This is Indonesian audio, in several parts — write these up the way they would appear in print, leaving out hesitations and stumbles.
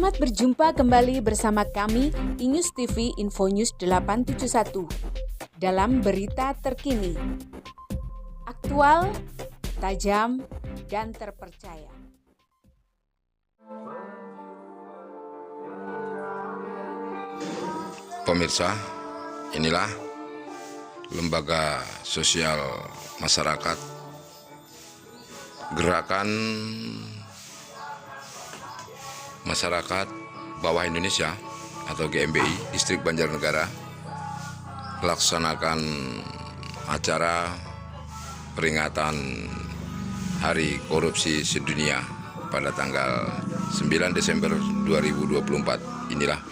Selamat berjumpa kembali bersama kami Inews TV Info News 871 dalam berita terkini, aktual, tajam, dan terpercaya. Pemirsa, inilah lembaga sosial masyarakat Gerakan Masyarakat Bawah Indonesia atau GMBI Distrik Banjarnegara melaksanakan acara peringatan Hari Korupsi Sedunia pada tanggal 9 Desember 2024. Inilah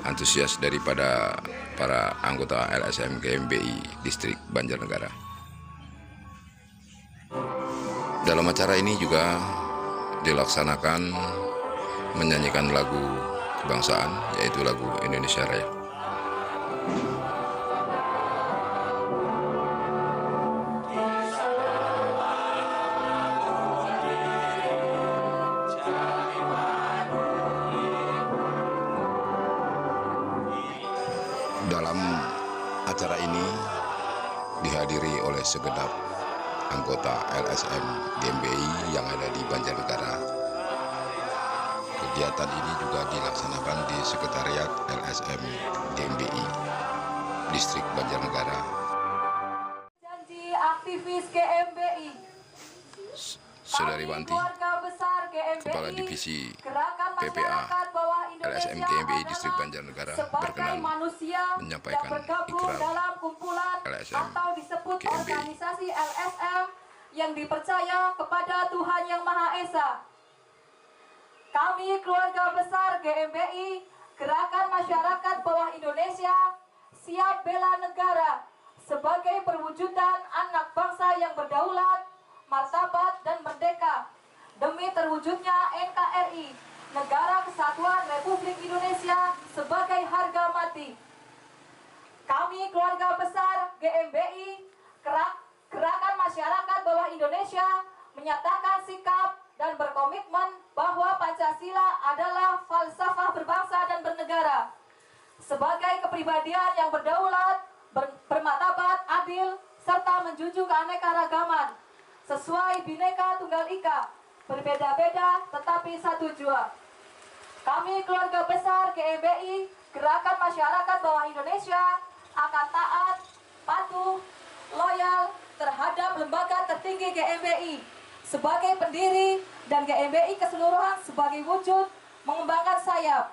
antusias daripada para anggota LSM GMBI Distrik Banjarnegara. Dalam acara ini juga dilaksanakan menyanyikan lagu kebangsaan, yaitu lagu Indonesia Raya. Dalam acara ini dihadiri oleh segenap anggota LSM GMBI yang ada di Banjarnegara. Kegiatan ini juga dilaksanakan di Sekretariat LSM GMBI Distrik Banjarnegara. Janji aktivis GMBI. Saudari Wanti, Kepala Divisi PPA LSM GMBI Distrik Banjarnegara, berkenan menyampaikan ikrar LSM GMBI. Organisasi LSM yang dipercaya kepada Tuhan Yang Maha Esa. Kami keluarga besar GMBI, Gerakan Masyarakat Bawah Indonesia, siap bela negara sebagai perwujudan anak bangsa yang berdaulat, martabat, dan merdeka demi terwujudnya NKRI, Negara Kesatuan Republik Indonesia, sebagai harga mati. Kami keluarga besar GMBI, Gerakan Masyarakat Bawah Indonesia, menyatakan sikap dan berkomitmen bahwa Pancasila adalah falsafah berbangsa dan bernegara. Sebagai kepribadian yang berdaulat, bermartabat, adil, serta menjunjung keanekaragaman, sesuai Bhinneka Tunggal Ika, berbeda-beda tetapi satu jua. Kami keluarga besar GMBI, Gerakan Masyarakat Bawah Indonesia, akan taat, patuh, loyal terhadap lembaga tertinggi GMBI sebagai pendiri dan GMBI keseluruhan sebagai wujud mengembangkan sayap,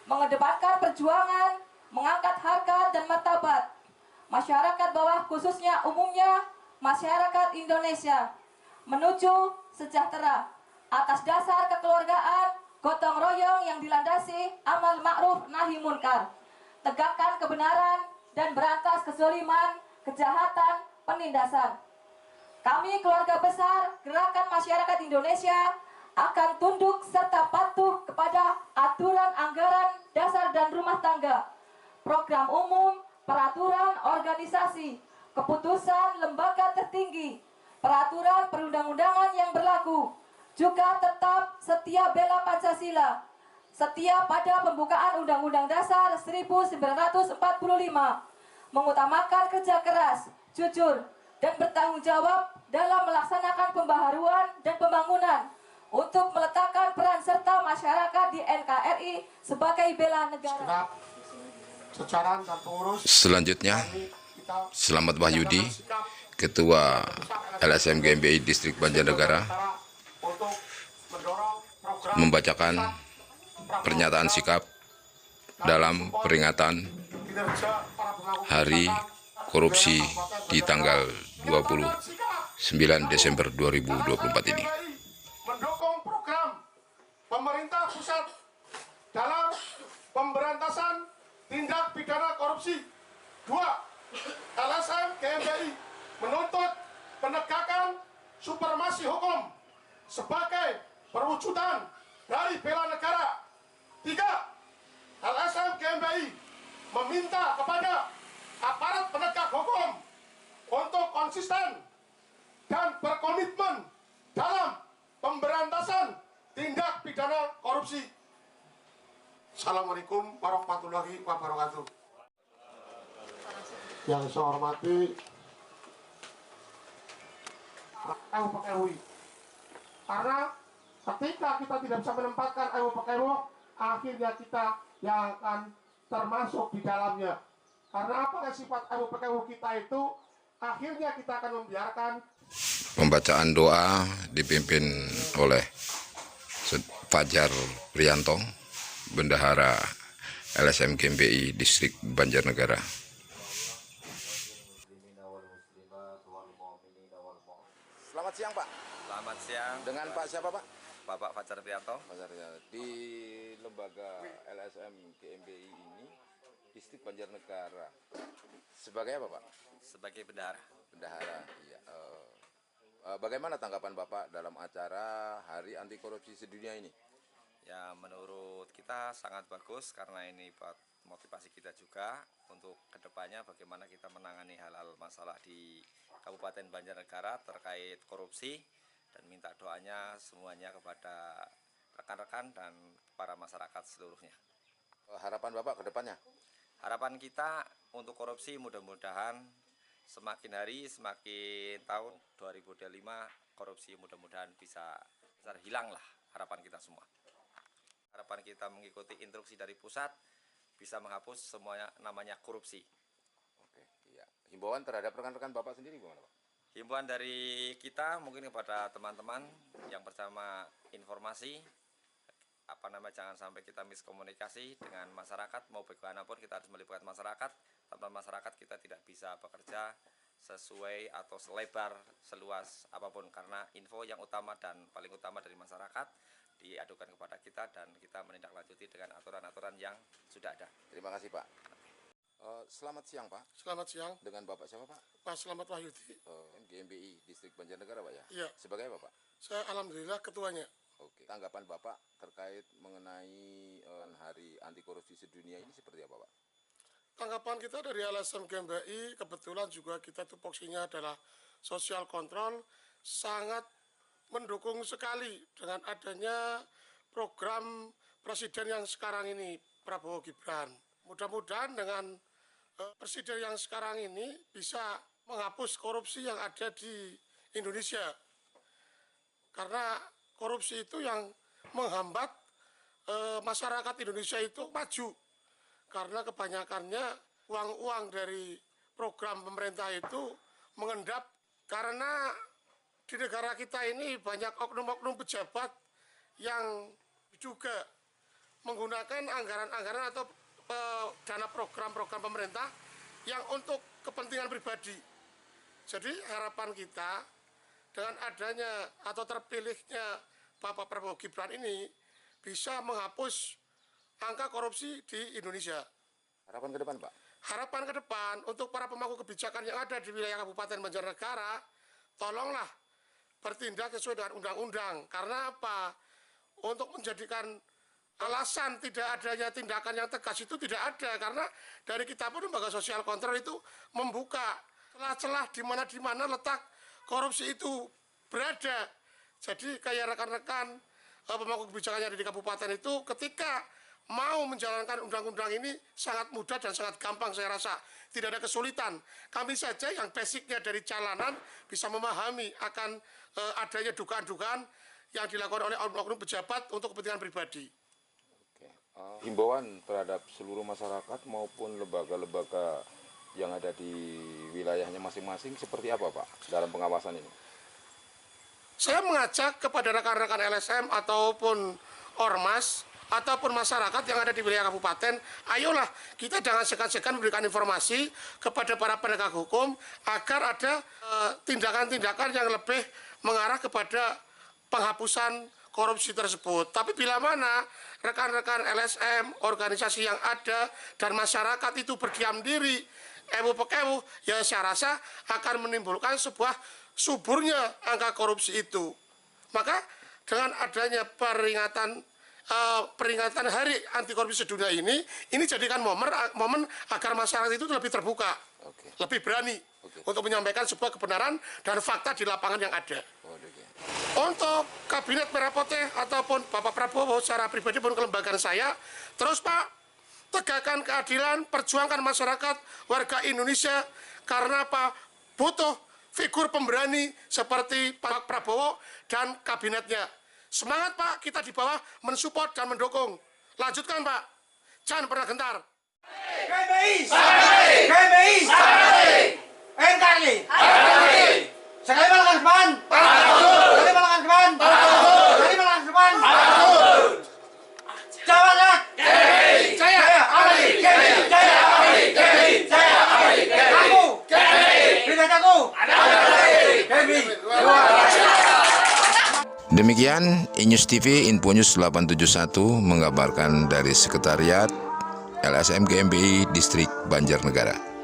mengedepankan perjuangan, mengangkat harkat dan martabat masyarakat bawah, khususnya umumnya masyarakat Indonesia, menuju sejahtera atas dasar kekeluargaan, gotong royong yang dilandasi amal ma'ruf nahi munkar, tegakkan kebenaran dan berantas kezaliman, kejahatan, penindasan. Kami keluarga besar Gerakan Masyarakat Indonesia akan tunduk serta patuh kepada aturan anggaran dasar dan rumah tangga, program umum, peraturan organisasi, keputusan lembaga tertinggi, peraturan perundang-undangan yang berlaku, juga tetap setia bela Pancasila, setia pada pembukaan Undang-Undang Dasar 1945, mengutamakan kerja keras, jujur, dan bertanggung jawab dalam melaksanakan pembaharuan dan pembangunan untuk meletakkan peran serta masyarakat di NKRI sebagai bela negara. Selanjutnya, Selamat Wahyudi, Ketua LSM GMBI Distrik Banjarnegara, membacakan pernyataan sikap dalam peringatan Hari Korupsi di tanggal 29 Desember 2024 ini. Mendukung program pemerintah pusat dalam pemberantasan tindak pidana korupsi. 2. LSM GMBI menuntut penegakan supremasi hukum sebagai perwujudan dari bela negara. 3. LSM GMBI meminta kepada aparat penegak hukum untuk konsisten dan berkomitmen dalam pemberantasan tindak pidana korupsi. Assalamualaikum warahmatullahi wabarakatuh. Yang saya hormati EWU, karena ketika kita tidak bisa menempatkan EWU, akhirnya kita yang akan termasuk di dalamnya. Karena apa sifat EWU kita itu, akhirnya kita akan membiarkan. Pembacaan doa dipimpin oleh Fajar Prianto, Bendahara LSM GMBI Distrik Banjarnegara. Selamat siang Pak. Selamat siang. Dengan Pak siapa Pak? Bapak Fajar Prianto. Di lembaga LSM GMBI ini Distrik Banjarnegara. Sebagai apa Pak? Sebagai bendahara. Bendahara. Iya. Bagaimana tanggapan Bapak dalam acara Hari Anti Korupsi Sedunia ini? Ya, menurut kita sangat bagus karena ini buat motivasi kita juga untuk kedepannya bagaimana kita menangani hal-hal masalah di Kabupaten Banjarnegara terkait korupsi, dan minta doanya semuanya kepada rekan-rekan dan para masyarakat seluruhnya. Harapan Bapak ke depannya? Harapan kita untuk korupsi mudah-mudahan semakin hari semakin tahun 2025 korupsi mudah-mudahan bisa hilang lah, harapan kita semua. Harapan kita mengikuti instruksi dari pusat bisa menghapus semuanya namanya korupsi. Oke, iya. Himbauan terhadap rekan-rekan Bapak sendiri gimana Pak? Himbauan dari kita mungkin kepada teman-teman yang bersama informasi, jangan sampai kita miskomunikasi dengan masyarakat, mau bagaimanapun kita harus melibatkan masyarakat. Tanpa masyarakat kita tidak bisa bekerja sesuai atau selebar seluas apapun, karena info yang utama dan paling utama dari masyarakat diadukan kepada kita dan kita menindaklanjuti dengan aturan-aturan yang sudah ada. Terima kasih Pak. Selamat siang Pak. Selamat siang. Dengan Bapak siapa Pak? Pak Selamat Wahyudi. GMBI Distrik Banjarnegara Pak ya? Iya. Sebagai apa Pak? Saya alhamdulillah ketuanya. Oke. Tanggapan Bapak terkait mengenai Hari Anti Korupsi Sedunia ini seperti apa Pak? Tanggapan kita dari LSM GMBI, kebetulan juga kita tupoksinya adalah sosial kontrol, sangat mendukung sekali dengan adanya program Presiden yang sekarang ini, Prabowo Gibran. Mudah-mudahan dengan Presiden yang sekarang ini bisa menghapus korupsi yang ada di Indonesia. Karena korupsi itu yang menghambat masyarakat Indonesia itu maju. Karena kebanyakannya uang-uang dari program pemerintah itu mengendap. Karena di negara kita ini banyak oknum-oknum pejabat yang juga menggunakan anggaran-anggaran atau dana program-program pemerintah yang untuk kepentingan pribadi. Jadi harapan kita dengan adanya atau terpilihnya Bapak Prabowo Gibran ini bisa menghapus angka korupsi di Indonesia. Harapan ke depan Pak? Harapan ke depan untuk para pemangku kebijakan yang ada di wilayah Kabupaten Banjarnegara, tolonglah bertindak sesuai dengan undang-undang. Karena apa? Untuk menjadikan alasan tidak adanya tindakan yang tegas itu tidak ada. Karena dari kita pun lembaga sosial kontrol itu membuka celah-celah di mana letak korupsi itu berada. Jadi kayak rekan-rekan pemangku kebijakan yang ada di kabupaten itu ketika mau menjalankan undang-undang ini sangat mudah dan sangat gampang, saya rasa. Tidak ada kesulitan. Kami saja yang basicnya dari jalanan bisa memahami akan adanya dugaan-dugaan yang dilakukan oleh oknum pejabat untuk kepentingan pribadi. Oke. Himbauan terhadap seluruh masyarakat maupun lembaga-lembaga yang ada di wilayahnya masing-masing seperti apa Pak dalam pengawasan ini? Saya mengajak kepada rekan-rekan LSM ataupun Ormas ataupun masyarakat yang ada di wilayah kabupaten, ayolah kita jangan segan-segan memberikan informasi kepada para penegak hukum agar ada tindakan-tindakan yang lebih mengarah kepada penghapusan korupsi tersebut. Tapi bila mana rekan-rekan LSM, organisasi yang ada dan masyarakat itu berdiam diri, ewu-pekewu, ya saya rasa akan menimbulkan sebuah suburnya angka korupsi itu. Maka dengan adanya peringatan Hari Anti Korupsi Sedunia ini jadikan momen agar masyarakat itu lebih terbuka, lebih berani untuk menyampaikan sebuah kebenaran dan fakta di lapangan yang ada. Untuk Kabinet Merah Putih ataupun Bapak Prabowo secara pribadi pun kelembagaan saya, terus Pak, tegakkan keadilan, perjuangkan masyarakat, warga Indonesia, karena Pak butuh figur pemberani seperti Pak Prabowo dan kabinetnya. Semangat Pak, kita di bawah mensupport dan mendukung. Lanjutkan Pak, jangan pernah gentar. KBI! KBI! NKRI! Sekali melakukan depan! Sekali melakukan depan! Sekali melakukan depan! Jawa Barat! Jaya! Jaya! Aku! Berikan aku! KBI! Demikian Inews TV Info News 871 mengabarkan dari Sekretariat LSM GMBI Distrik Banjarnegara.